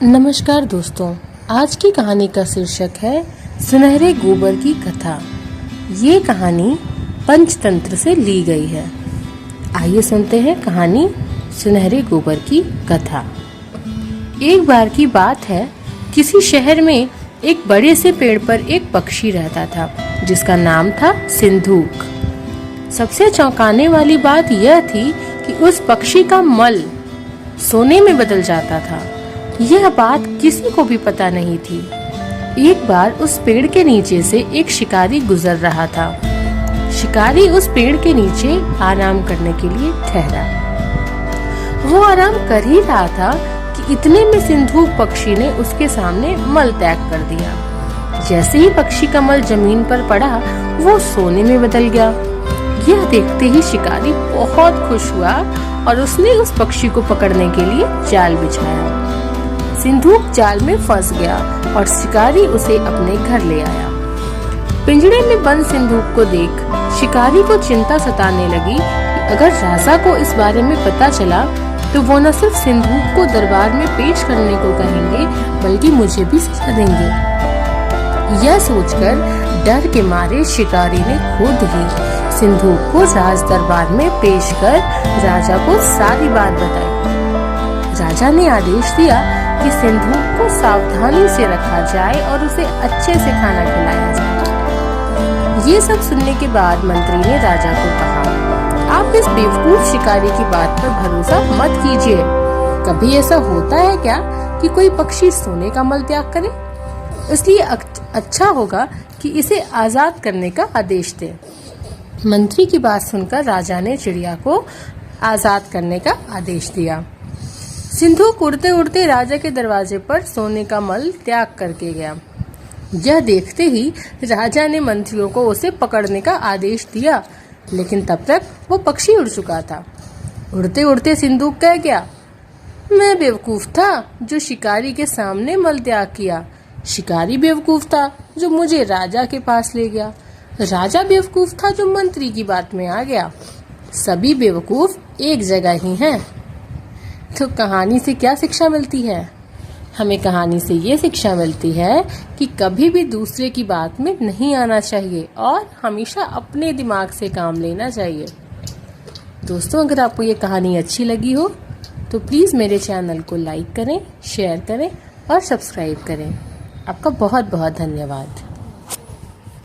नमस्कार दोस्तों, आज की कहानी का शीर्षक है सुनहरे गोबर की कथा। ये कहानी पंचतंत्र से ली गई है। आइए सुनते हैं कहानी सुनहरे गोबर की कथा। एक बार की बात है, किसी शहर में एक बड़े से पेड़ पर एक पक्षी रहता था जिसका नाम था सिंधुक। सबसे चौंकाने वाली बात यह थी कि उस पक्षी का मल सोने में बदल जाता था। यह बात किसी को भी पता नहीं थी। एक बार उस पेड़ के नीचे से एक शिकारी गुजर रहा था। शिकारी उस पेड़ के नीचे आराम करने के लिए ठहरा। वो आराम कर ही रहा था कि इतने में सिंधुक पक्षी ने उसके सामने मल त्याग कर दिया। जैसे ही पक्षी का मल जमीन पर पड़ा, वो सोने में बदल गया। यह देखते ही शिकारी बहुत खुश हुआ और उसने उस पक्षी को पकड़ने के लिए जाल बिछाया। सिंधुक जाल में फंस गया और शिकारी उसे अपने घर ले आया। पिंजरे में बंद सिंधुक को देख शिकारी को चिंता सताने लगी कि अगर राजा को इस बारे में पता चला तो वो न सिर्फ सिंधुक को दरबार में पेश करने को कहेंगे, बल्कि मुझे भी सजा देंगे। यह सोचकर डर के मारे शिकारी ने खुद ही सिंधुक को राज दरबार में पेश कर राजा को सारी बात बताई। राजा ने आदेश दिया कि सिंधुक को सावधानी से रखा जाए और उसे अच्छे से खाना खिलाया जाए। ये सब सुनने के बाद मंत्री ने राजा को कहा, आप इस बेवकूफ शिकारी की बात पर भरोसा मत कीजिए। कभी ऐसा होता है क्या कि कोई पक्षी सोने का मल त्याग करे? इसलिए अच्छा होगा कि इसे आजाद करने का आदेश दे। मंत्री की बात सुनकर राजा ने चिड़िया को आजाद करने का आदेश दिया। सिंधुक उड़ते उड़ते राजा के दरवाजे पर सोने का मल त्याग करके गया। यह देखते ही राजा ने मंत्रियों को उसे पकड़ने का आदेश दिया, लेकिन तब तक वो पक्षी उड़ चुका था। उड़ते उड़ते सिंधुक कह गया, मैं बेवकूफ था जो शिकारी के सामने मल त्याग किया। शिकारी बेवकूफ था जो मुझे राजा के पास ले गया। राजा बेवकूफ था जो मंत्री की बात में आ गया। सभी बेवकूफ एक जगह ही हैं। तो कहानी से क्या शिक्षा मिलती है? हमें कहानी से ये शिक्षा मिलती है कि कभी भी दूसरे की बात में नहीं आना चाहिए और हमेशा अपने दिमाग से काम लेना चाहिए। दोस्तों, अगर आपको ये कहानी अच्छी लगी हो तो प्लीज़ मेरे चैनल को लाइक करें, शेयर करें और सब्सक्राइब करें। आपका बहुत बहुत धन्यवाद।